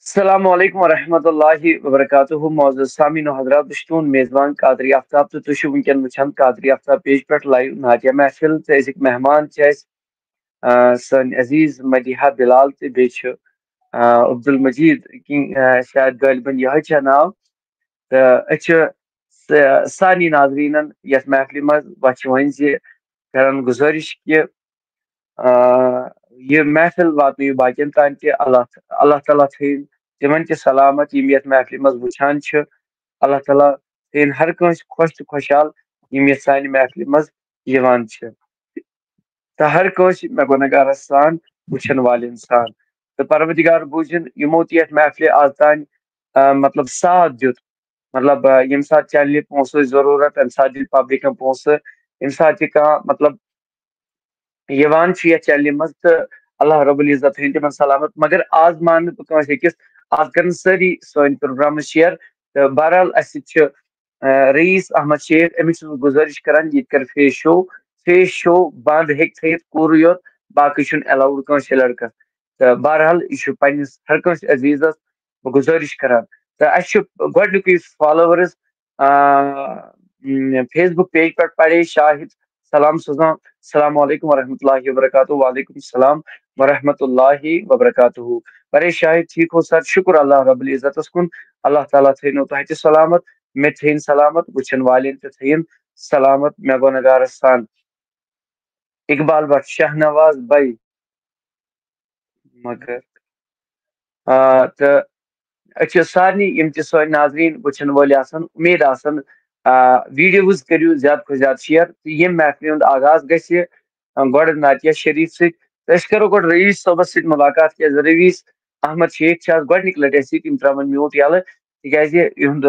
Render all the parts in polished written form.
السلام علیکم ورحمۃ اللہ وبرکاتہ معزز سامعین و حضرات بشتون میزبان قادری آفتاب تو تشو ونکن وچھان قادری آفتاب پیج پہ لائیو ناتیہ محفل تو ازک مہمان سن عزیز مدیحہ بلال تو بیچ عبد المجید شاید غالباً یہ ناو تو سانی ناظرین یس محفل مز وچ ون کران گزارش کہ یہ محفل واتن باقین تان کہ اللہ تعالیٰ تھین تمن تہ سلامت یم یتھ محفل مز وچھان اللہ تعالیٰ تھین ہر کنس خوش تو خوشحال یم یتھ سانہ محفل مز یوان تو ہر کنس مے گنہگار سان وچھن وال انسان تو پروردگار بوزن یمو تہ یتھ محفل آز تان مطلب ساتھ دیت مطلب یم سات چنل پونسہ ضرورت تمہ سات دل پبلکن پونسہ یم سات کھانا مطلب یوان یتھ چنلہِ مز تو اللہ رب العزت تھین تمن سلامت مگر آز مان کنس أکس آز کرن ساری سن پروگرام شیئر تو بہرحال اس رئیس احمد شیخ امس گزارش کران یہ کر فیس شو بند ہیک تھیت پورے یوت باقی چھ الاؤڈ کنس لڑکس تو بہرحال یہ پنس ہر کنس عزیزس گزارش کران تو اس گۄڈنیُک یُس فالوورز فیس بک پیج پہ پڑے شاہد سلام سوزان السلام علیکم ورحمۃ اللہ وبرکاتہ وعلیکم السلام ورحمۃ اللہ وبرکاتہ پرے شاہد ٹھیک ہو سر شکر اللہ رب العزت کن اللہ تعالیٰ تھینو تہ تہ سلامت مے تھین سلامت وچھن والین تہ تھین سلامت مے گنہگار سان اقبال بٹ شاہ نواز بھائی مگر تو سارے یم تہ سن ناظرین وچھن ول آسن امید آسن ویڈیوز کریو زیادہ کھت زیادہ شیئر تو یم محفل ہند آغاز گژھِ گۄڈٕ ناتیہ شریف سۭتۍ أسۍ کرو گۄڈٕ رئیس صٲبس سۭتۍ ملاقات کیازِ رئیس احمد شیخ آز گۄڈنِک لٹہِ اَسہِ سۭتۍ یِم تراون میوٗٹ یلہٕ تِکیازِ یِہُنٛد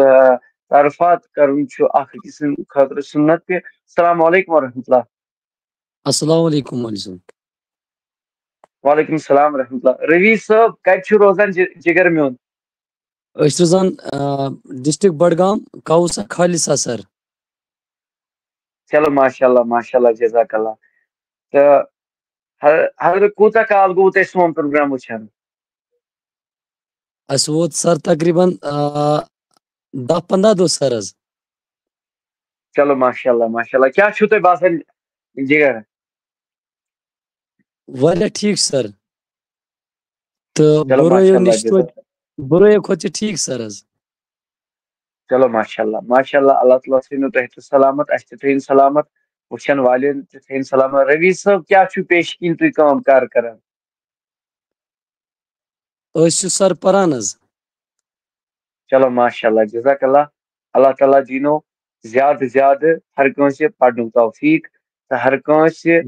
تعارفات کرُن چھُ اکھ أکِس سٕنٛدِ خٲطرٕ سُنت تہِ السلام علیکم ورحمۃ اللہ السلام علیکم علیکم وعلیکم السلام ورحمۃ اللہ رئیس صٲب کتہِ چھُ روزان جگر میون روزان ڈسٹرکٹ بڈگام کوثر خالصہ سر چلو ماشاء اللہ جزاک اللہ تو حضرت کوٗتاہ کال گوٚو تۄہہِ سون پروگرام وٕچھان اس ووت سر تقریباً 10-15 دۄہ سر حظ چلو ماشاء اللہ کیٛاہ چھُو تۄہہِ باسان جگر واریاہ ٹھیک سر تہٕ چلو برٲیو ماشاء اللہ نِش جزاک برٲیو کھۄتہٕ چھِ ٹھیک سر حظ چلو ماشاء اللہ اللہ تعالیٰ تھٲینو تۄہہِ تہِ سلامت اَسہِ تہِ تھٲیِن سلامت وٕچھن والٮ۪ن تہِ تھٲیِن سلامت رٔویٖز صٲب کیٛاہ چھُو پیش کِنۍ تُہۍ کٲم کار کران أسۍ چھِ سر پران حظ چلو ماشاء اللہ جزاک اللہ تعالیٰ دیٖنو زیادٕ زیادٕ ہر کٲنٛسہِ پرنُک توفیٖق تہٕ ہر کٲنٛسہِ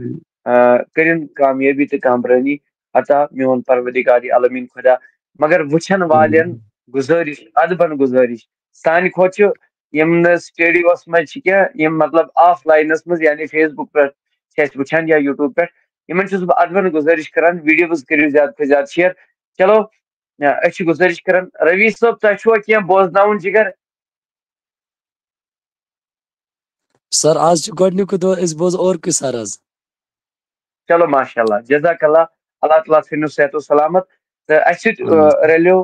کٔرِن کامیٲبی تہٕ کامرٲنی عطا میون پروردگار عالمیٖن خۄدا مگر وٕچھن والٮ۪ن گُزٲرِش ادبن گُزٲرِش سانہِ کھۄتہٕ چھُ یم نہٕ سٹیڈیوس منٛز چھِ کینٛہہ یم مطلب آف لاینس منٛز یعنی فیس بک پٮ۪ٹھ چھِ أسۍ وٕچھان یا یوٗٹیوب پٮ۪ٹھ یمن چھُس بہٕ ادبن گُزٲرِش کران ویڈیوز کٔرِو زیادٕ کھۄتہٕ زیادٕ شیر چلو أسۍ چھِ گُزٲرِش کران رٔویٖز صٲب تۄہہِ چھُوا کینٛہہ بوزناوُن جگر سر آز چھُ گۄڈنیُکُے دۄہ أسۍ بوزو اورکُے سر حظ چلو ماشاء اللہ جزاک اللہ تعالیٰ تھٲینو صحت و سلامت تہٕ اسہِ سۭتۍ رلیو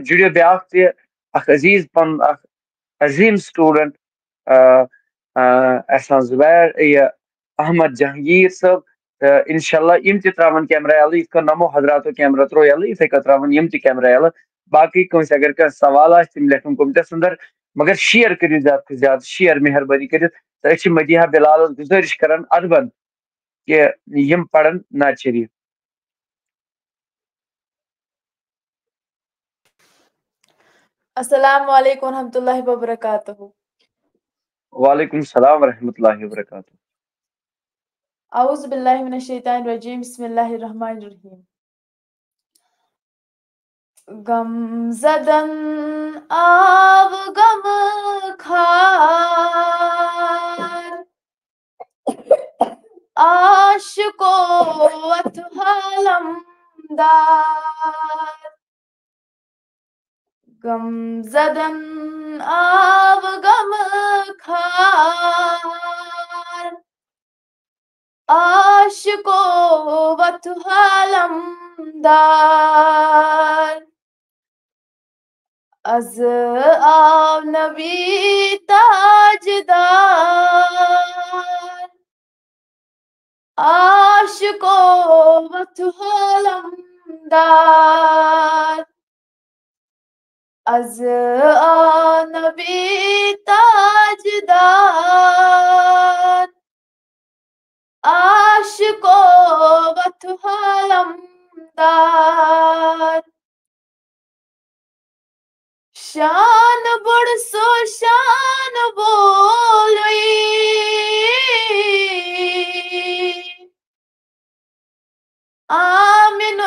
جُڑیو بیاکھ تہِ اکھ عزیز پنُن اکھ عظیٖم سٹوڈنٹ احسان زبیر یہ احمد جہانگیر صٲب تہٕ انشاء اللہ یم تہِ تراون کیمرا یلہٕ یِتھ کٔنۍ نمو حضراتو کیمرا ترٛوو یلہٕ یِتھے کٔنۍ تراون یم تہِ کیمرا یلہٕ باقٕے کٲنٛسہِ اگر کانٛہہ سوال آسہِ تِم لیکھن کومنٹس انٛدر مگر شیر کٔرِو زیادٕ کھۄتہٕ زیادٕ شیر مہربٲنی کٔرِتھ تہٕ أسۍ چھِ مدیحہ بلالس گُزٲرِش کران ادبن کہ یم پرن نعت شریف السلام علیکم ورحمۃ اللہ وبرکاتہ وعلیکم السلام ورحمۃ اللہ وبرکاتہ اعوذ باللہ من الشیطان الرجیم بسم اللہ الرحمن الرحیم غم زدن آب غم خار عاشقو اتحالم دار غم زدن آب غم خار عاشقو اتحالم دار از آب نبی تاجدار عاشق و تو علمدار از آب نبی تاجدار عاشق و تو علمدار شان بڑھ سو شان بولوی آمن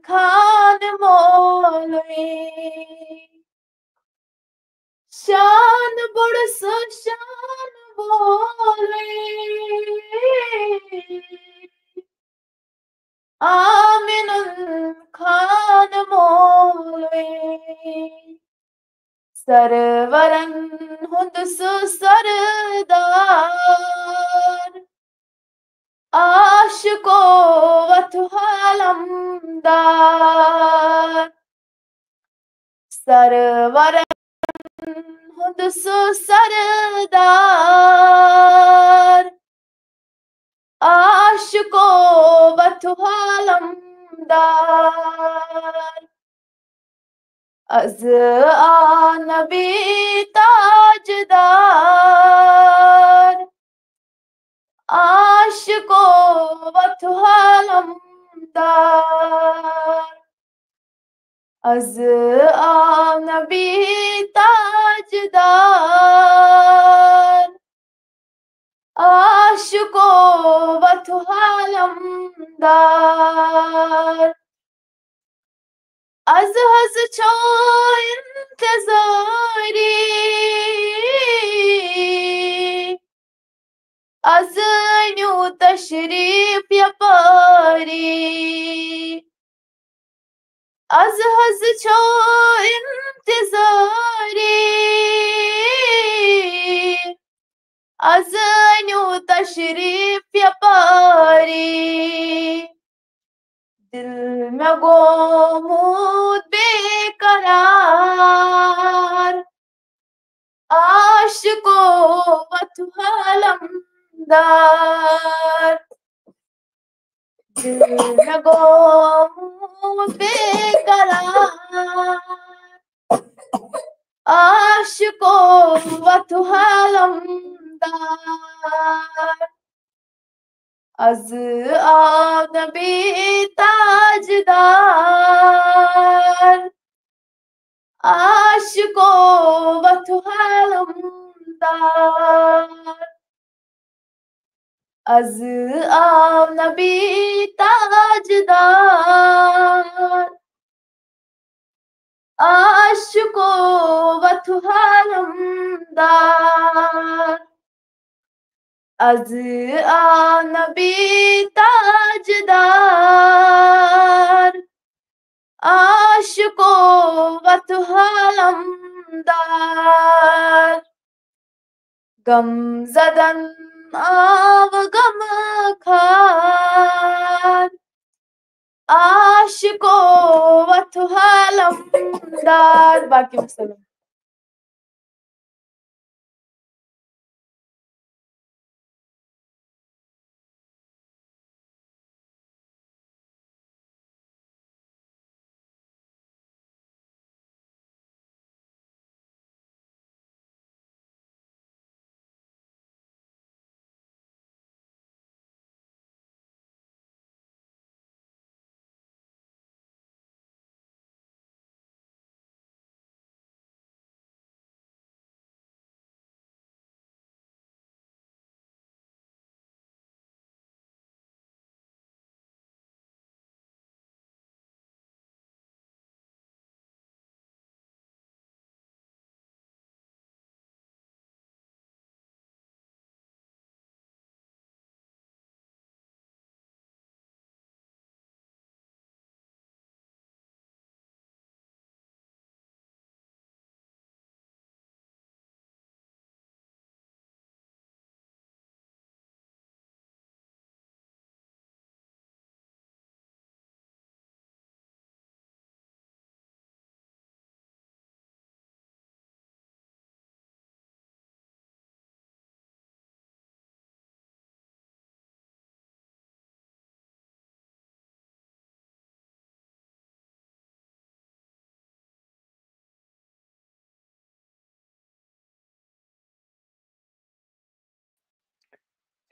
خان مولوی شان بڑھ سو شان بولوی آمن خان مولوی سرورن ہند سو سردار عاشق و تو علمدار سرورن ہند سو سردار عاشق و تو علمدار از نبی تاجدار عاشق و تو علمدار از نبی تاجدار عاشق و تو علمدار از حز چو انتظاری از نیو تشریف یپاری از حز چو انتظاری از نیو تشریف یپاری دل میں گمود بے قرار عاشق و تو علمدار دل میں گمود بے قرار عاشق و تو علمدار از نبی تاجدار عاشق و تو علمدار از نبی تاجدار عاشق و تو علمدار از نبی تاجدار عاشق و تو علمدار غم زدن آب غم خار عاشق و تو علمدار باقی مسلم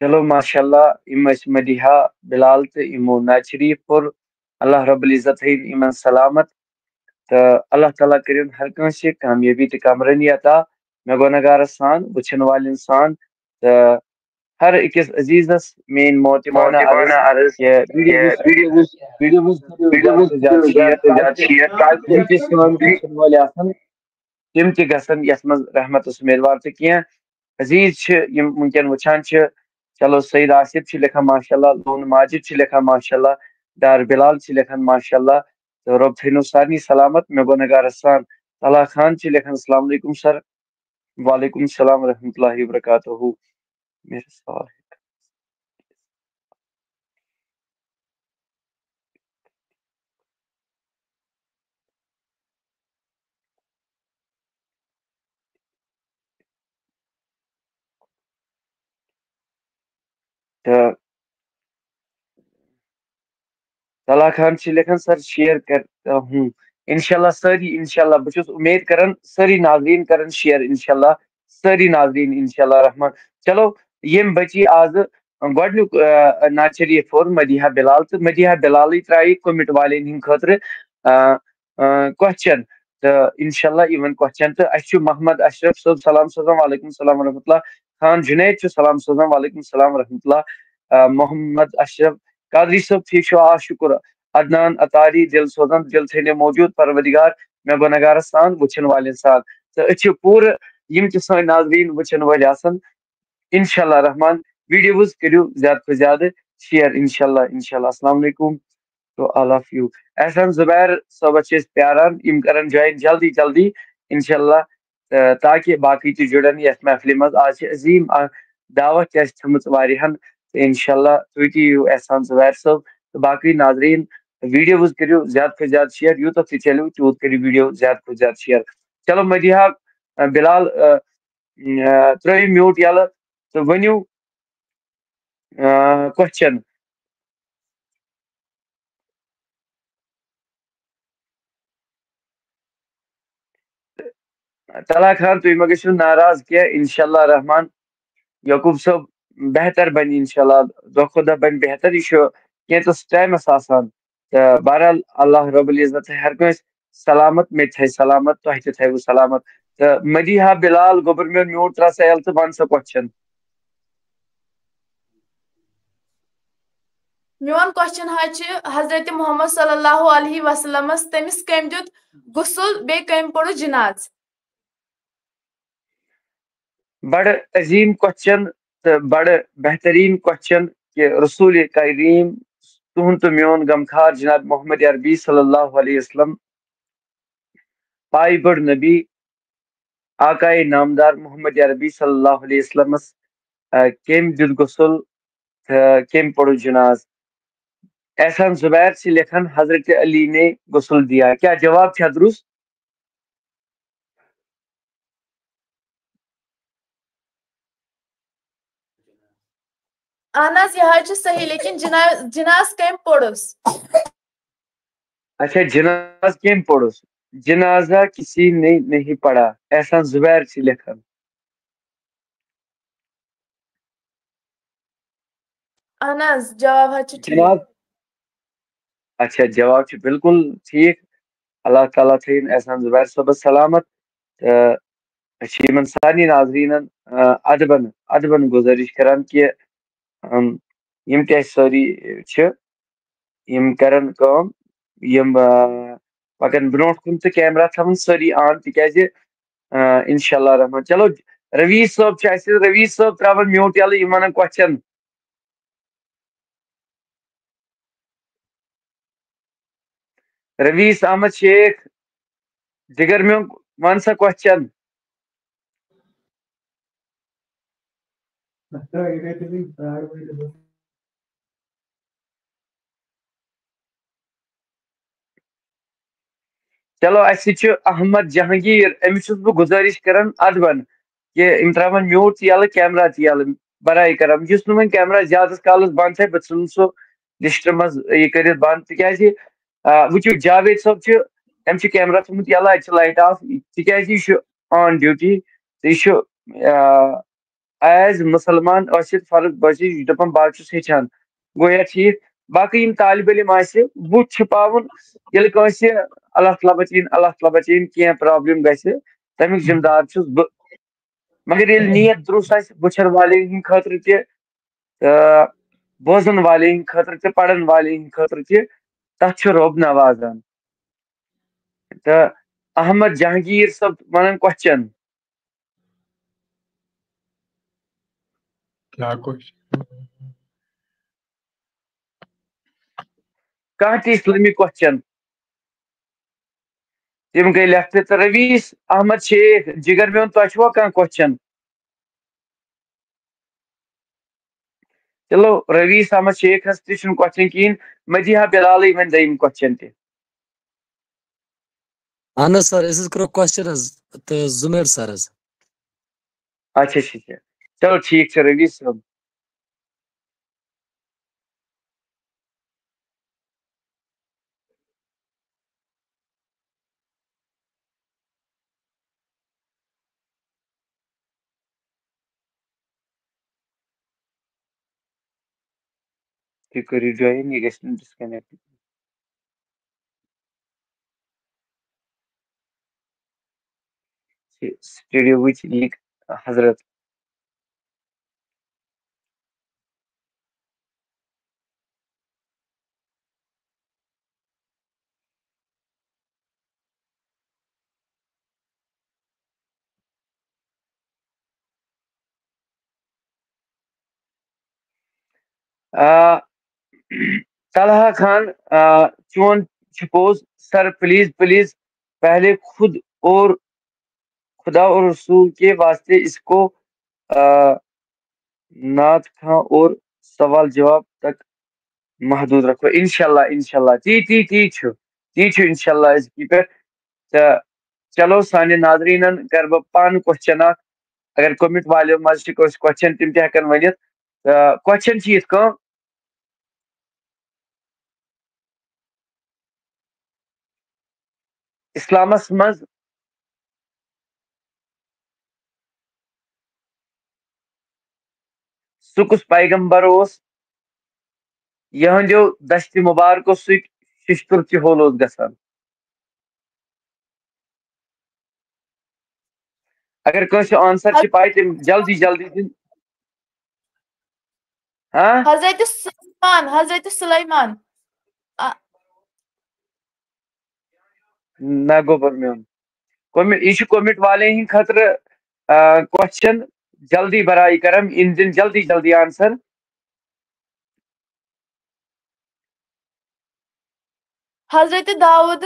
چلو ماشاء اللہ مدیحہ بلال تو امو نعت شریف پور اللہ رب العزت ان سلامت تو اللہ تعالیٰ کرن ہر کنس کامیابی تو کامرانی عطا مے گنگار سان وچن والن سان تو ہر اکس عزیزس مین موتمانہ عرض کہ ویڈیوز زیادہ سے زیادہ شیئر تاکہ تم تہ سان وچن وال آسن تم تہ گژھن یتھ مز رحمت امیدوار تو کینٛہہ عزیز ونکین وچھان چلو سعید آصف لکھان ماشاء اللہ لون ماجد لکھان ماشاء اللہ ڈار بلال لکھان ماشاء اللہ تو رب تھینو سارنی سلامت مے گو نگار سان طلح خان لکھان السلام علیکم سر وعلیکم السلام ورحمۃ اللہ وبرکاتہ میرے سوال طلح خان لکھان سر شیئر کرتا ہوں انشاءاللہ ساری انشاءاللہ بہت امید کرن ساری ناظرین کرن شیئر انشاءاللہ ساری ناظرین انشاءاللہ رحمان چلو یم بچی آز گۄڈنیُک نعت شریف اور مدیحہ بلال تو مدیحہ بلال ترائی کومٹ والن ہند خاطر کوسچن تو انشاءاللہ ایون کوسچن تو اس محمد اشرف صاحب سلام سوزان وعلیکم السلام ورحمۃ اللہ خان جنید سلام سوزان وعلیکم السلام ورحمۃ اللہ محمد اشرف قادری صاحب ٹھیک چھو آ شکر عدنان اتاری دل سوزان دل تھے موجود پروردگار مے گو نگار سان وچن والن سان تو اچھے پور یم تہ سان ناظرین وچن ول آسن انشاءاللہ رحمان ویڈیوز کریو زیادہ سے زیادہ شیئر انشاءاللہ انشاءاللہ السلام علیکم تو آل آف یو احسان زبیر صاحب پیاران یم کرن جوائن جلدی جلدی انشاءاللہ تاکہ باقی تہ جڑن یتھ محفل مز آج عظیم دعوت تھمت واریہن انشاءاللہ تھی تہ یو احسان زبیر صاحب تو باقی ناظرین ویڈیوز کریو زیادہ سے زیادہ شیئر یوتھ تہ چلو تیوت کریو ویڈیو زیادہ سے زیادہ شیئر چلو مدیحہ بلال ترٲیِو میوٹ یلہٕ تو ؤنِو کوسچن طلح خان تھی ما گژھِو ناراض کینٛہہ انشاءاللہ رحمان یعقوب صاحب بہتر بن انشاءاللہ دۄہ کھۄتہٕ دۄہ بن بہتر یہ کینٛژس ٹایمس آسان تو بہرحال اللہ رب العزت ہر کنس سلامت مے تھے سلامت تہ تہ تھو سلامت تو مدیحہ بلال گوبر میون میوٹ ترا سا یل تو ون سا کوسچن میون کوسچن حضرت محمد صلی اللہ علیہ وسلم تمس کم دیت غسل بی کم پڑھ جناز بڑا عظیم کوسچن تو بڑا بہترین کوسچن کہ رسول کریم تہد تو میون غمخار جناب محمد عربی صلی اللہ علیہ وسلم پائی بڑ نبی آقائے نامدار محمد عربی صلی اللہ علیہ وسلم کم دیت غسل کم پڑھ جناز احسان زبیر سے لکھن حضرت علی نے غسل دیا کیا جواب تھا درست اہن یہ صحیح لیکن جناز کم پوڑس اچھا جناز کم پڑھس جنازہ کسی نے نہیں پڑھا احسان زبیر سے لکھن اہن جواب جناب اچھا جواب بالکل ٹھیک اللہ تعالیٰ تھین احسان زبیر صاحب سلامت سارے ناظرین ادبن گزارش کران کہ یم تہ ساری یم کرن کام یم پکن برونٹ کن تو کیمرہ تھون ساری آن تکیازِ انشاءاللہ رحمان چلو رویز صاحب رویز صاحب تراون میوٹ یلہٕ یم ونن کوسچن رویز احمد شیخ جگر میون ون سا کوسچن چلو اسہ احمد جہانگیر امس بہ گزارش کران ادبن کہ ام تراون میوٹ یلہٕ کیمرہ تہ یلہٕ برائے کرم یس نہ کیمرہ زیادہ کالس بند تھے بہ ژھن سہ لسٹ مز یہ کرت بند تکیازِ وچو جاوید صاحب ام کیمرہ تھومت یلہٕ اتہ لائٹ آف تکیازِ یہ آن ڈیوٹی تو یہ ایز مسلمان ٲسِتھ فرض بچی یہِ چھُ دپان بہٕ چھُس ہیٚچھان گویا ٹھیٖک باقٕے یِم طالب علم آسہِ بُتھ چھُپاوُن ییٚلہِ کٲنٛسہِ اللہ تعالیٰ بچٲیِن کینٛہہ پرابلم گژھِ تمیُک ذمہٕ دار چھُس بہٕ مگر ییٚلہِ نیت درُست آسہِ وٕچھن والٮ۪ن ہٕنٛدِ خٲطرٕ تہِ تہٕ بوزن والٮ۪ن ہٕنٛدِ خٲطرٕ تہِ پرن والٮ۪ن ہٕنٛدِ خٲطرٕ تہِ تتھ چھُ رۄب نوازان تہٕ احمد جہانگیٖر صٲب ونان کوسچن کانٛہہ تہِ اِسلٲمی کوسچن تِم گٔے لیٚکھتھ تہٕ رویٖس احمد شیخ جگر میون تۄہہِ چھُوا کانٛہہ کوسچن چلو رویٖس احمد شیخس تہِ چھُنہٕ کوسچن کِہیٖنۍ مدیحہ بلالٕے وۄنۍ دوٚیِم کوسچن تہِ اہن حظ سر أسۍ حظ کرو کوسچن حظ تہٕ زُمیر سر حظ اچھا چلو ٹھیٖک چھُ رویٖس صٲب تُہۍ کٔرِو جوین یہِ گژھِ نہٕ ڈِسکنیکٹ سٹوڈیوٕچ لیٖک حضرت طلحہ خان چون چھپوز سر پلیز پہلے خود اور خدا اور رسول کے واسطے اس کو نعت خاں اور سوال جواب تک محدود رکھو انشاءاللہ تی چھُ انشاءاللہ أزکی پٮ۪ٹھ تہٕ چلو سانہِ ناظریٖنن کرٕ بہٕ پانہٕ کوسچن اکھ اگر کومنٹ والیو منٛز چھِ کٲنٛسہِ کوسچن تِم تہِ ہٮ۪کن ؤنِتھ تہٕ کوسچن چھِ یِتھ کٔنۍ اسلامس منٛز سُہ کُس پیغمبر اوس یِہنٛدیو دستہِ مُبارکو سۭتۍ ششتُر تہِ ہول اوس گژھان اگر کٲنٛسہِ آنسر چھِ پاے تِم جلدی دِنۍ حضرت سلیمان نہ گوٚبُر میون یہِ چھُ کومنٹ والٮ۪ن ہٕنٛدِ خٲطرٕ کوسچن جلدی برائے کرم یِم دِنۍ جلدی آنسر حضرت داؤد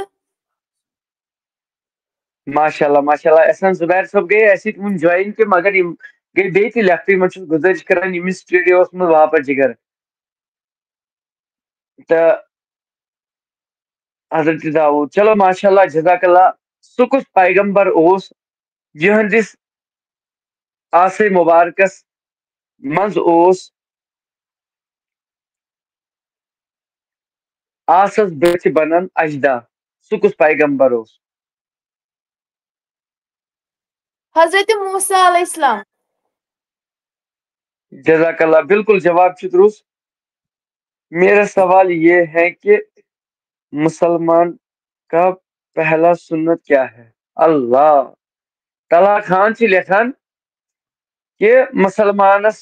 ماشاء اللہ احسان زبیر صٲب گٔے اَسہِ سۭتۍ وُنہِ جوین تہِ مگر یِم گٔے بیٚیہِ تہِ لیٚکھتٕے یِمن چھُس گُزٲرِش کران یِم سٹوڈیوس منٛز واپس جگر تہٕ حضرت داؤد چلو ماشاء اللہ جزاک اللہ سُہ کُس پیغمبر اوس یِہنٛدِس آسے مُبارکس منٛز اوس آسس بٔتھِ بنان اجدا سُہ کُس پیغمبر اوس حضرت موسیٰ علیہ السلام جزاک اللہ بالکل جواب چھُ درست میرا سوال یہ ہے کہ مسلمان کا پہلا سنت کیا ہے اللہ طلحہ خان چھِ لیکھان کہ مسلمانس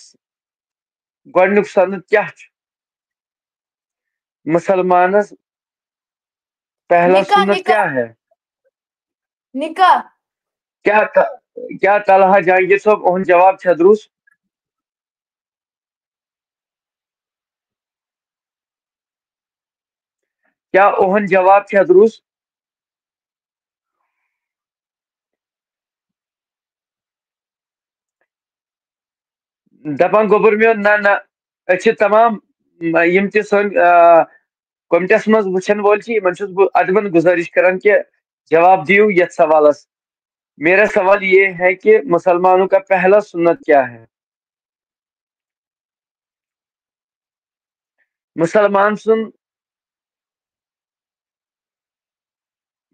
گۄڈنیُک سنت کیٛاہ چھُ مسلمانس پہلا سنت کیا ہے نکاح کیا طلحہ جہانگیر صٲب اُہُنٛد جواب چھا درست کیا اُہُنٛد جواب چھا درست دپان گوٚبُر میون نہ أسۍ چھِ تمام یِم تہِ سٲنۍ کومٹس منٛز وٕچھن وٲلۍ چھِ یِمن چھُس بہٕ ادبن گُزٲرِش کران کہ جواب دِیِو یتھ سوالس میرا سوال یہ ہے کہ مسلمانوں کا پہلا سنت کیا ہے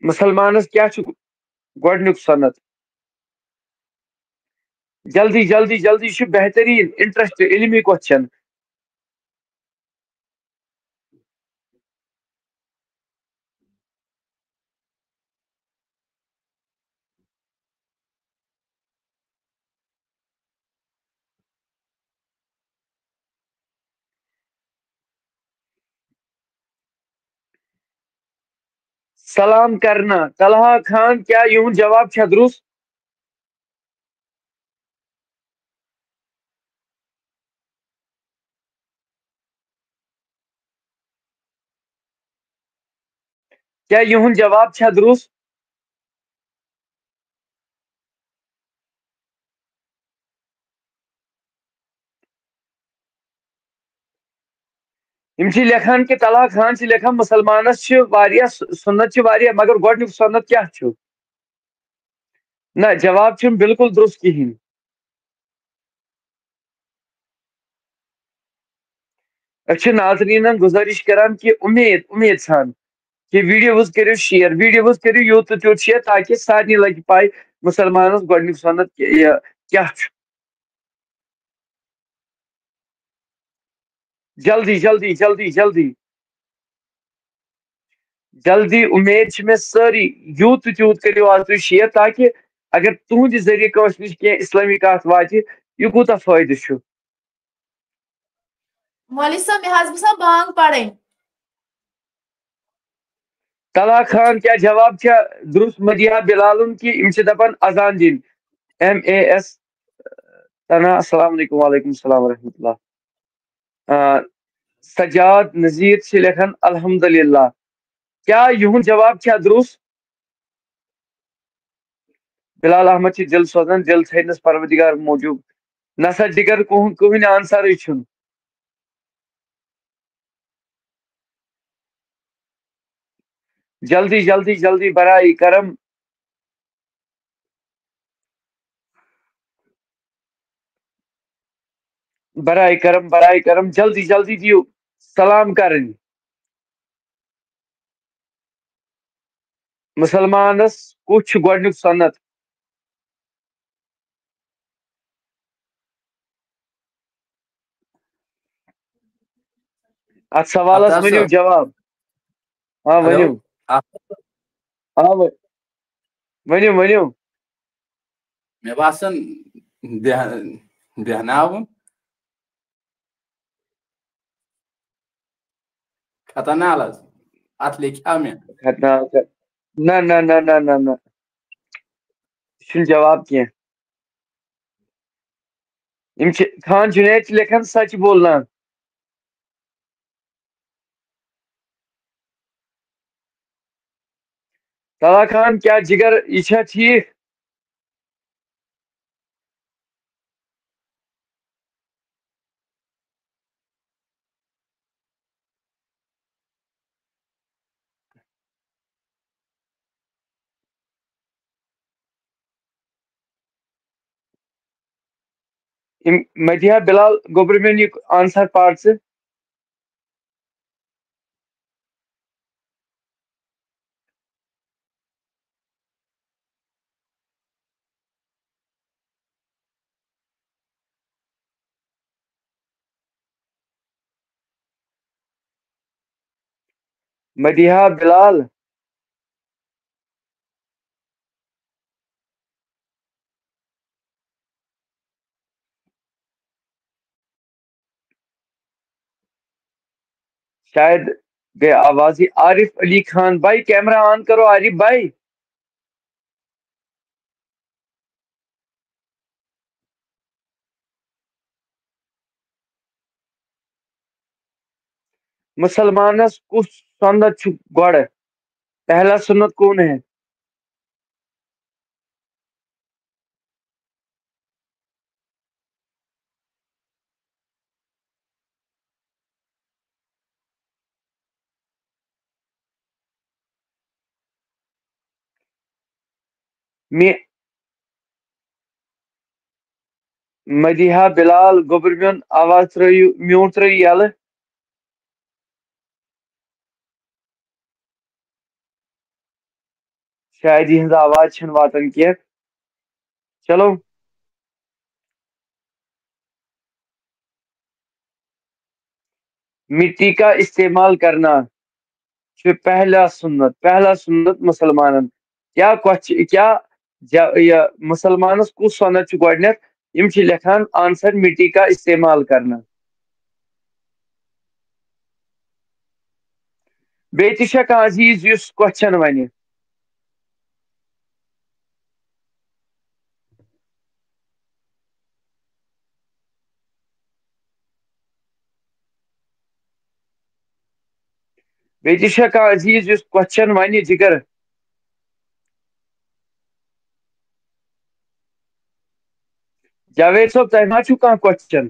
مسلمانس کیا چھُ گۄڈنیُک سنت جلدی جلدی جلدی یہ بہترین انٹرسٹ علمی کوشچن. سلام کرنا. طلحہ خان کیا یہن جواب چھا درست؟ کیا یہن جواب چھا درست؟ ہم چھ لکھان کہ طلحہ خان چھ لکھان مسلمانس چھ واریاہ سنت چھ واریاہ مگر گۄڈنیُک سنت کیا چھُ؟ نہ جواب چھُنہٕ بالکل درست کہین. اچھا ناظرینن گزارش کران کہ امید سان کہ ویڈیوز کرو شیئر، ویڈیوز کرو یوت تو تیوت شیئر تاکہ سارے لگہ پائی مسلمانس گۄڈنیُک سنت کیا چھُ. جلدی جلدی جلدی جلدی جلدی. امید چھ میں ساری یوت تو تیوت کرو آز تھی شیئر تاکہ اگر تہند ذریعہ کس نش کی اسلامی کت واتہ یہ کوتہ فائدہ چھُ. مولوی صاحب مے حظ بسان بانگ پڑھیں. طلحہ خان کیا جواب چھا درست؟ مدیحہ بلالن کی ام چھ دپان اذان دن. MAS تنا السلام علیکم. وعلیکم السلام ورحمۃ اللہ. سجاد نذیر چھ لکھان الحمدللہ. کیا یہن جواب چھا درست؟ بلال احمد چھ دل سوزان دل تھینس پروردگار موجود. نسا ڈگر کہن آنسر چھن. جلدی جلدی جلدی برائے کرم. برائے کرم برائے کرم جلدی جلدی دیو سلام کرن. مسلمانس کچھ گۄڈنیُک سنت؟ ات سوالس اتار ونیو صاحب جواب. ہاں ہلو ونیو. ہاں ونیو ونیو. مے باسان دہناون خطرنال حظ ات لیکھا مے. خطرناک. نہ نہ نہ نہ نہ نہ چھ جواب کی. خان جنید چھ لکھان سچ بولنا. طلحہ خان کیا جگر یہ چھا ٹھیک؟ مدیحہ بلال گوبر میں یہ آنسر پارٹ سے. مدیحہ بلال شاید گئے آواز ہی. عارف علی خان بھائی کیمرہ آن کرو. عارف بھائی مسلمانس کس سنت چھ گۄڈ؟ پہلا سنت کون ہے؟ مدیحہ بلال گوبر میون آواز ترٛٲیِو میوٹ ترٛٲیِو یلہٕ. شاید یہنز آواز چھن واتان کی. چلو مٹی کا استعمال کرنا چھُ پہلا سنت مسلمانن کیا مسلمانس کس سنت چھُ گۄڈنیتھ یم چھِ لیکھان آنسر مٹی کا استعمال کرنا بیٚیہِ تہِ چھا کانٛہہ عزیٖز یُس کوسچن ونہِ بیٚیہِ تہِ چھا کانٛہہ عزیٖز یُس کوسچن ونہِ جِگر جاوید صٲب تۄہہِ ما چھُو کانٛہہ کوسچن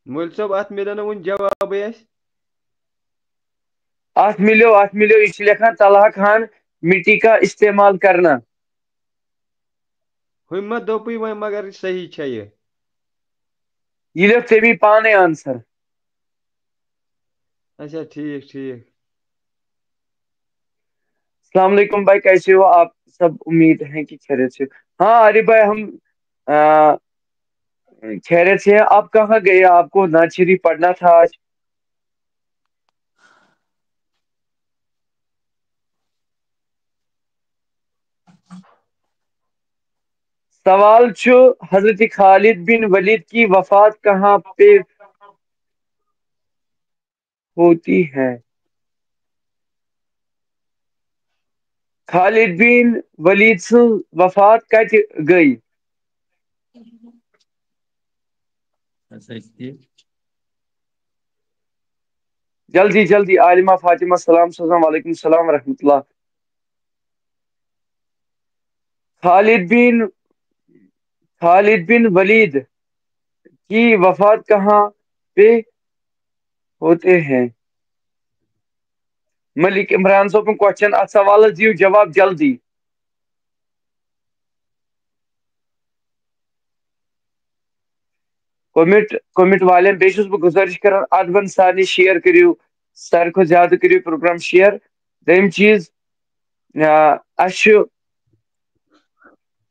مول صٲب اتھ مِلیو نہٕ وُنہِ جوابٕے اَسہِ اتھ مِلیو یہِ چھِ لیکھان طلحہ خان مٹی کا استعمال کرنا ہُمہِ ما دوٚپُے وۄنۍ مگر صحیح چھےٚ یہِ یہِ لیوٚکھ تٔمی پانے آنسر اچھا ٹھیک ٹھیک السلام علیکم بھائی کیسے ہو آپ سب امید ہے کہ خیریت سے ہاں عارف بھائی ہم خیریت سے ہیں آپ کہاں گئے آپ کو نعت شریف پڑھنا تھا آج سوال چھُ حضرت خالد بن ولید کی وفات کہاں پہ ہوتی ہے خالد بن ولید سٕنٛز وفات کتہِ گئی جلدی عالمہ فاطمہ سلام سوزان وعلیکم السلام ورحمۃ اللہ خالد بن ولید کی وفات کہاں پہ ہوتے ہیں ملک عمران صٲبُن کوسچن اتھ سوالس دِیِو جواب جلدی کومنٹ والٮ۪ن بیٚیہِ چھُس بہٕ گُزٲرِش کران اتھ بن سارنٕے شیئر کٔرِو ساروی کھۄتہٕ زیادٕ کٔرِو پروگرام شیئر دوٚیِم چیٖز اسہِ چھُ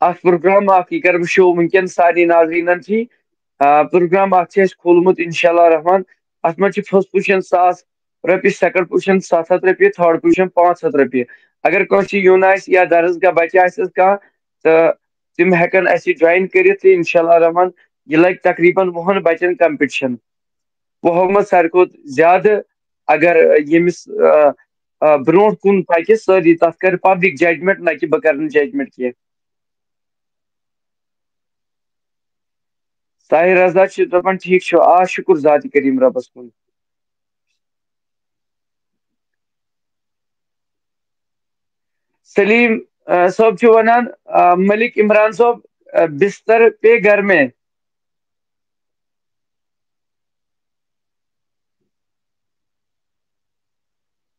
اکھ پروگرام اکھ یہِ کرٕ بہٕ شو وٕنکٮ۪ن سارنٕے ناظریٖنن تھی پروگرام اکھ چھُ اَسہِ کھوٗلمُت انشاء اللہ رحمان اتھ منٛز چھِ فرسٹ پُزیشن 1,000 رۄپیہِ سیکنڈ پُزیشن 700 رۄپیہِ تھٲرڈ پُزیشن 500 رۄپیہِ اگر کٲنٛسہِ یُن آسہِ یا درسگاہ بچہِ آسٮ۪س کانٛہہ تہٕ تِم ہٮ۪کن اسہِ جوین کٔرِتھ تہٕ انشاء اللہ رحمان یہِ لگہِ تقریٖبن 20 بچن کمپٹِشن 20 منٛز ساروی کھۄتہٕ زیادٕ اگر ییٚمِس برونٛٹھ کُن پکہِ سٲری تتھ کرِ پبلک ججمنٹ نہ کہِ بہٕ کرٕ نہٕ ججمنٹ کینٛہہ طاہر رضا چھُ دپان ٹھیٖک چھُ شُکر ذاتِ کریٖم رۄبس کُن سلیٖم صٲب چھُ ونان ملک عمران صٲب بستر پے گھر میں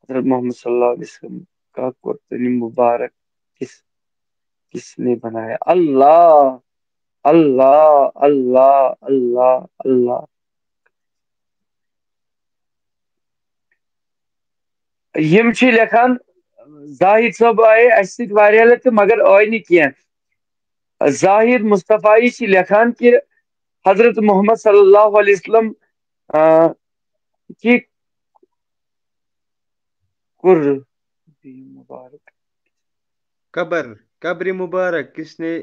حضرت محمد صلی اللہ علیہ وسلم کا قرطنی مبارک کس نے بنایا اللہ اللہ اللہ اللہ اللہ یم چھِ لیکھان زاہد صٲب آیے اسہِ سۭتۍ واریاہ لٹہِ تہٕ مگر آے نہٕ کینٛہہ زاہد مصطفی چھِ لیکھان کہِ حضرت محمد صلی اللہ علیہ وسلم کی مبارک قبر مبارک کس نے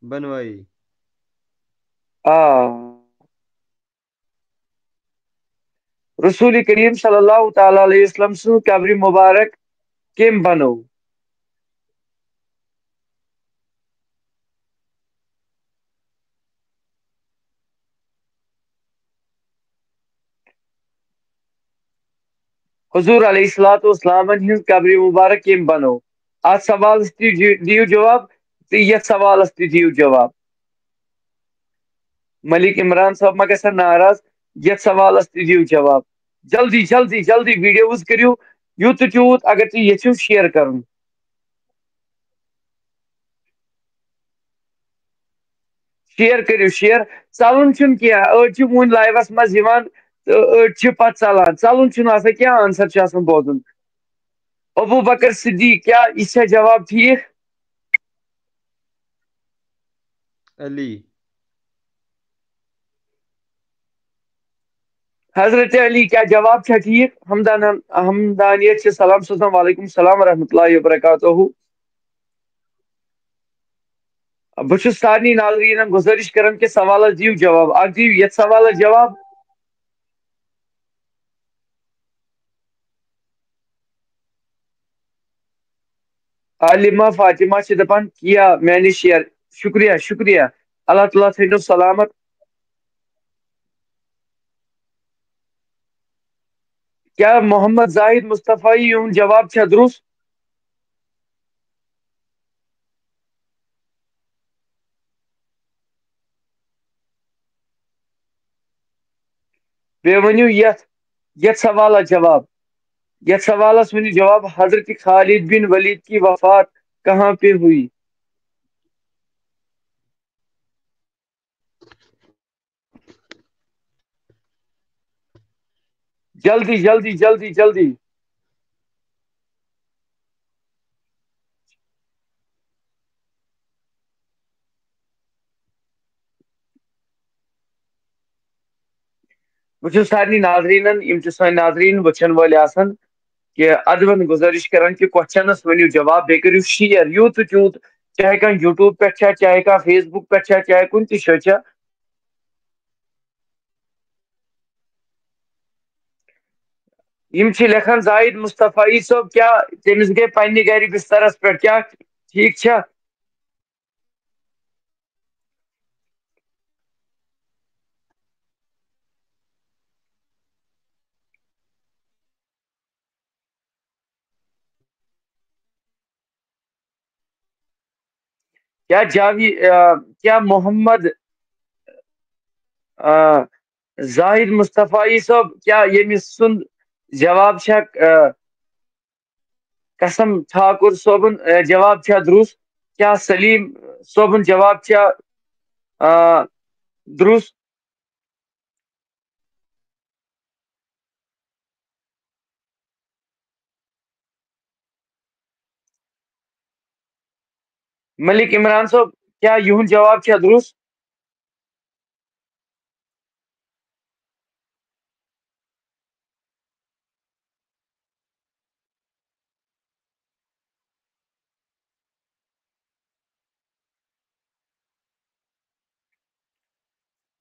بنوائی رسول کریم صلی اللہ تعالی علیہ وسلم سٕنٛز قبر مبارک کٔمۍ بنٲو حضور علیہ الصلوۃ والسلامن ہٕنٛز قبر مبارک کٔمۍ بنٲو اتھ سوالس تہِ دِیِو جواب تہٕ یتھ سوالس تہِ دِیِو جواب ملک عمران صٲب ما گژھن ناراض یتھ سوالس تہِ دِیِو جواب جلدی ویڈیوز کٔرِو یوٗت تہٕ تیوٗت اگر تُہۍ یژھِو شیر کرُن شیر کٔرِو شیر ژلُن چھُنہٕ کینٛہہ أڑۍ چھِ وُنۍ لایوس منٛز یِوان تہٕ أڑۍ چھِ پتہٕ ژلان ژلُن چھُنہٕ آسان کینٛہہ آنسر چھُ آسان بوزُن ابو بکر صدیق کیا اس سے جواب ٹھیک؟ علی. حضرت علی کیا جواب چھا ٹھیک؟ ہمدانیت سے سلام سوزم وعلیکم السلام ورحمۃ اللہ وبرکاتہ. بہت سارے ناظرین گزارش کران کہ سوال دیو جواب اک دیو یہ سوال جواب. عالمہ فاطمہ سے دپان کیا میں نے شیئر. شکریہ شکریہ. اللہ تعالیٰ تھینو سلامت. کیا محمد زاہد مصطفی یون جواب چھا درست؟ بے ونیو یت سوال جواب. یت سوالس ونیو جواب. حضرت خالد بن ولید کی وفات کہاں پہ ہوئی؟ جلدی جلدی جلدی جلدی. بچ سارے ناظرین سن ناظرین وچن ول آسان کہ ادبن گزارش کران کہ کوشچنس ونیو جواب بے کرو شیئر یوت تیوت چاہے کھانا یوٹیوب پہ چاہے کھانا فیس بک پہ چاہے کن تہ جائے. یم چھ لکھان زاہد مصطفی صاحب کیا تمس گئی پنہ گھر بسترس پہ کیا ٹھیک چھا؟ کیا کیا محمد زاہد مصطفی صاحب کیا یمس سند جواب چھا قسم ٹھاکر صوبن جواب چھا درست؟ کیا سلیم صوبن جواب چھا درست؟ ملک عمران صاحب کیا یہن جواب چھا درست؟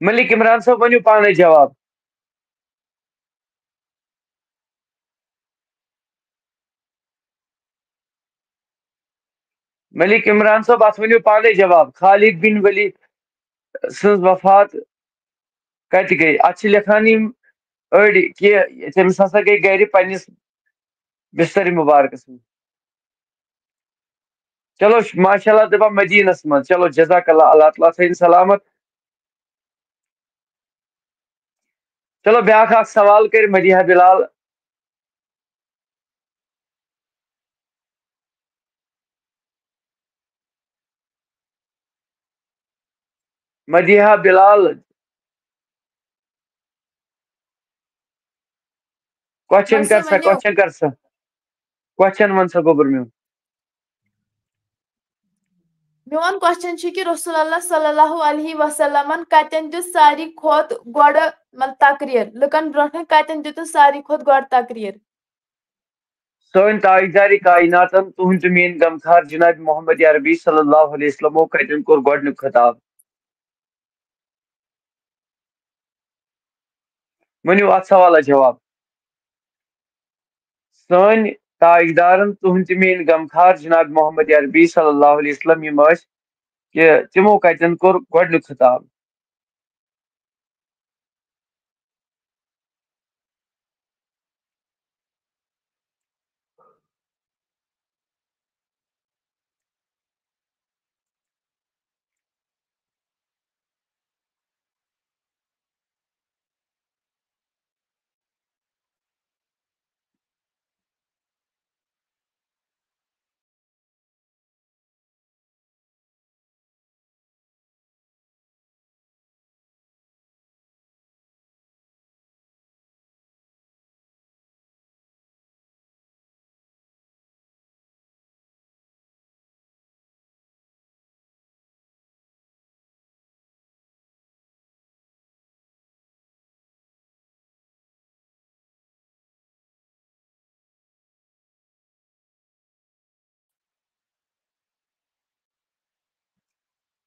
ملک عمران صاحب ونیو پانے جواب. ملک عمران صاحب ات ونیو پانے جواب. خالد بن ولید سن وفات کت گئی؟ ات لکھان اڑ کہ تمس ہسا گئی گھر پنس بستر مبارکس من. چلو ماشاء اللہ دپان مدینس من. چلو جزاک اللہ. اللہ تعالیٰ تھین سلامت. چلو بیاکھ اکھ سوال کر مدیحہ بلال. مدیحہ بلال کوشچن کر سا کوشچن کر سا کوشچن ون سا گوبر میون. میون کوشچن چھ کہ رسول اللہ صلی اللہ علیہ وسلم کتن دت ساری کھوت گوڑ تقریر لکن برونٹھ کتن دت ساری کھوت گوڑ تقریر؟ سن تاجدار کائناتن تہند مین غمخار جناب محمد عربی صلی اللہ علیہ وسلم کتن کور گۄڈنیُک خطاب؟ ونیو ات سوال جواب. سن تاجدارن تہند مین غمخار جناب محمد عربی صلی اللہ علیہ وسلم یم کہ تمو کتن کور گۄڈنیُک خطاب؟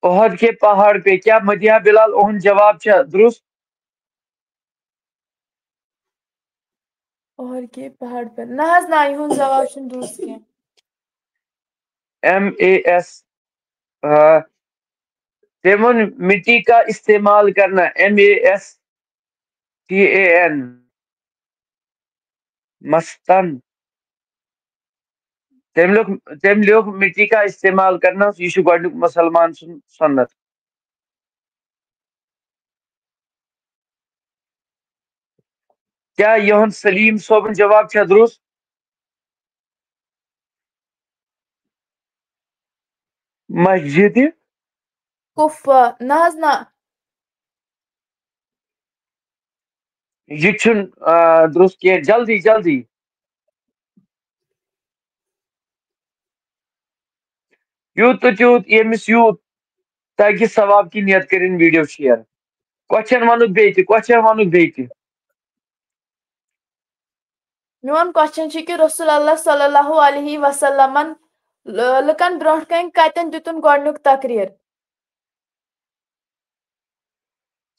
احد کے پہاڑ پہ. کیا مدیحہ بلال اہن جواب چھا درست؟ اور کے پہاڑ پر نہ حظ نہ یہن جواب چھُنہٕ درست کینٛہہ. MAS تمن مٹی کا استعمال کرنا MASTAN مستن تم لوگ مٹی کا استعمال کرنا یہ گۄڈنیُک مسلمان سُنٛد سنت. کیا یہن سلیم صوبن جواب چھا درست؟ مسجد کُفہ نہ حظ نہ. یہ چھُنہٕ درست کینٛہہ. جلدی جلدی یوت تو تیوت ییٚمِس یوت تاکہ ثواب کی نیت کرن ویڈیو شیئر. کوشچن ونُک بیٚیہِ تہِ. میون کوسچن چھُ کہِ رسول اللہ صلی اللہ علیہ وسلمن لُکن برونٛٹھ کنہِ کتٮ۪ن دِتُن گۄڈنیُک تقریر.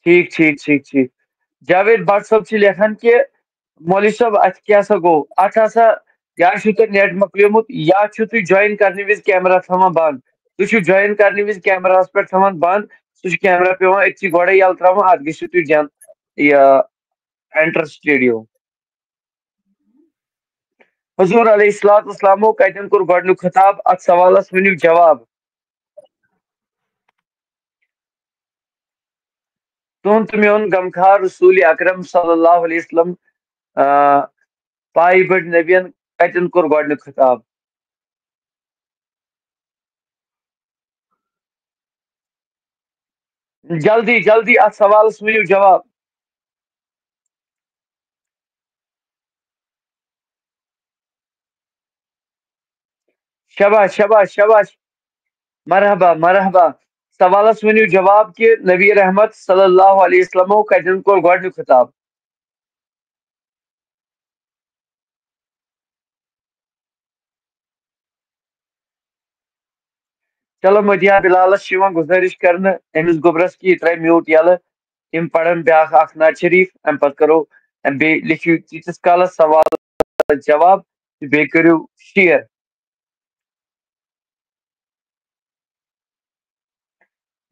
ٹھیک ٹھیک ٹھیک ٹھیک. جاوید بٹ صٲب چھِ لیکھان کہ مولوی صٲب اتھ کیٛاہ سا گوٚو اتھ ہسا یا چھُو تۄہہِ نیٹ مۄکلیومُت یا چھُو تُہۍ جوین کرنہٕ وِزِ کیمرا تھاوان بنٛد. تُہۍ چھِو جوین کرنہٕ وِزِ کیمراہس پٮ۪ٹھ تھاوان بنٛد سُہ چھُ کیمرا پیوان أتھی گۄڈے یلہٕ تراوُن اتھ گٔژھِو تُہۍ یہِ اینٹر سٹیڈیو. حضور علیہ الصلوۃ والسلامو کتٮ۪ن کوٚر گۄڈنیُک خطاب اتھ سوالس ؤنِو جواب. تُہُنٛد تہٕ میون غمخار رسول اکرم صلی اللہ علیہ وسلم پایہِ بٔڑۍ نبین کتٮ۪ن کوٚر گۄڈنیُک خطاب. جلدی جلدی اتھ سوالس ؤنِو جواب. شباش شباش شباش مرحبا مرحبا. سوالس ؤنِو جواب کہ نبی رحمت صلی اللہ علیہ وسلمو کتٮ۪ن کوٚر گۄڈنیُک خطاب. چلو مدیحہ بلالس چھِ یِوان گُزٲرِش کرنہٕ أمِس گوٚبرس کہِ یہِ ترٛایہِ میوٗٹ یلہٕ تِم پرن بیٛاکھ اکھ نعت شریٖف امہِ پتہٕ کرو بیٚیہِ لیکھِو تیٖتِس کالس سوال جواب تہٕ بیٚیہِ کٔرِو شیر.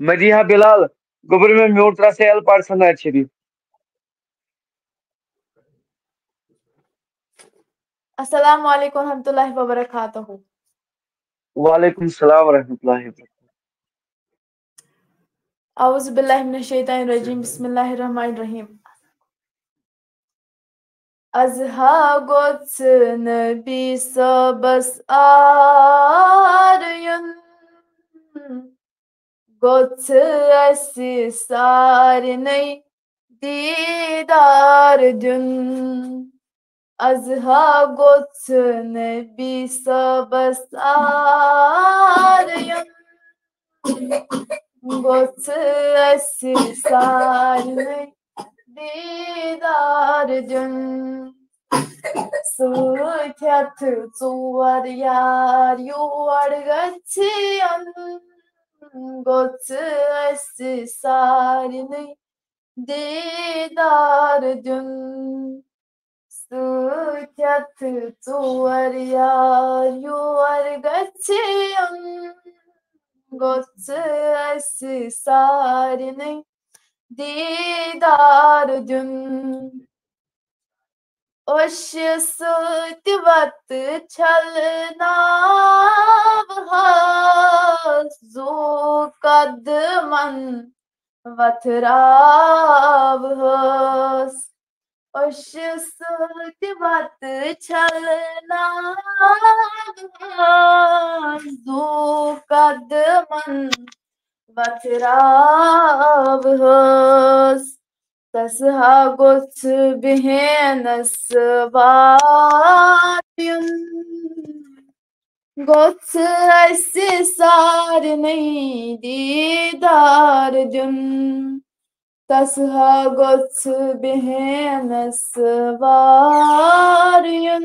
مدیحہ بلال گوٚبر میں میوٹ ترٛا سا یلہٕ پر سا نعت شریٖف. السلام علیکم ورحمۃ اللہ وبرکاتہ. وعلیکم السلام ورحمۃ اللہ وبرکاتہ. اعوذ باللہ من الشیطان الرجیم بسم اللہ الرحمن الرحیم. ازہا گوٚژھ نبی صٲبس آرٕیُن گوٚژھ اسہِ سارنٕے دیٖدار دیُن. ازہا گوٚژھ نبی صٲبس آرٕیُن گوٚژھ اسہِ سارنٕے دیٖدار دیُن. سۭتۍ ہٮ۪تھ ژور یار یور گژھِ یُن گوٚژھ اسہِ سارنٕے دیٖدار دیُن. سۭتۍ ہٮ۪تھ ژور یار یور گژھِ یُن گوٚژھ اسہِ سارنٕے دیٖدار دیُن. اوٚشہِ سۭتۍ وتہٕ چھلناوہس زُو قدمن وتھراوہس. اوٚشہِ سۭتۍ وتہٕ چھلناوہس زُو قدمن وتھراوہس. تس ہا گوٚژھ بیہنس واتُن گوٚژھ اسہِ سارنٕے دیٖدار دیُن. تس ہا گوٚژھ بیہنس واتُن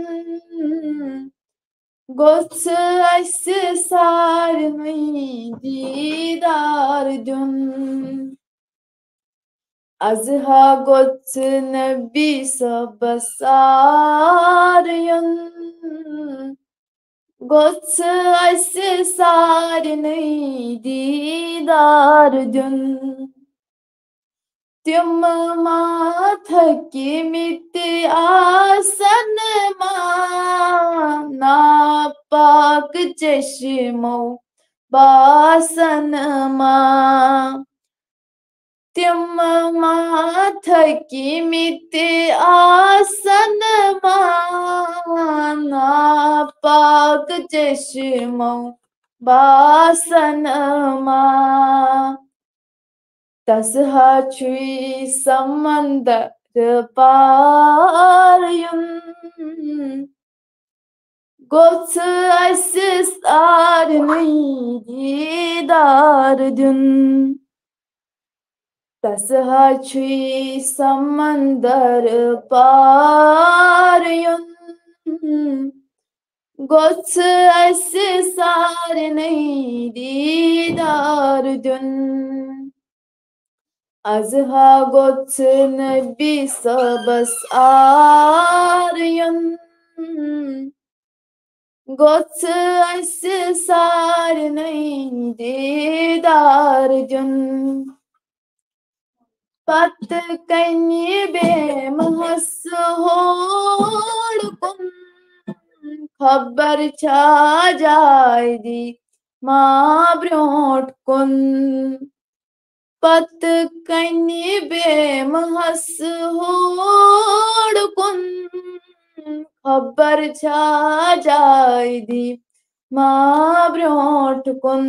Goç aşı sarmayı didar dün. Azha goç nebi sabasar yun. Goç aşı sarmayı didar dün. Tüm mathaki mitti asanma napak çeşmo basanma. Tüm mathaki mitti asanma napak çeşmo basanma. Tasha chui samandar par yun. Goç aşı sarmayı didar dün. Tasha chui samandar par yun. Goç aşı sarmayı didar dün. Azha goç nebi sabasar yun. Goç aşı sarmayı didar dün. Pat kanyi be mahas hod kun. Khabar cha jaydi ma brot kun. Pat kanyi be mahas hod kun. Khabar cha jaydi ma brot kun.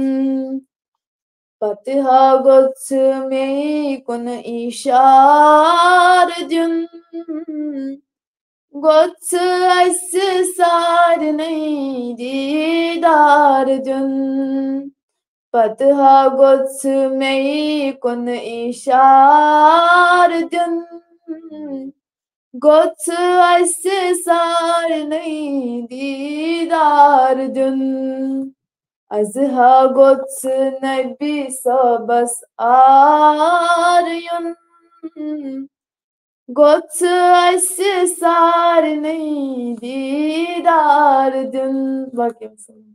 Patiha goç me kun işar dün. Goç aşı sarmayı didar dün. Patiha goç me kun işar dün. Goç aşı sarmayı didar dün. Azha goç nebi sabasar yun. Goç aşı sarmayı didar dün. Bakayım sana.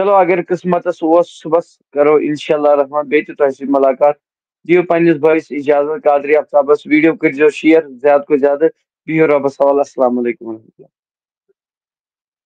چلو اگر قسمتس صبح کرو انشاءاللہ رحمان بیت تہ ملاقات دیو پنس بھائیس اجازت Qadri آفتابس video کرزو share زیادہ کو زیادہ بہو رۄبس حوالہ السلام علیکم ورحمۃ اللہ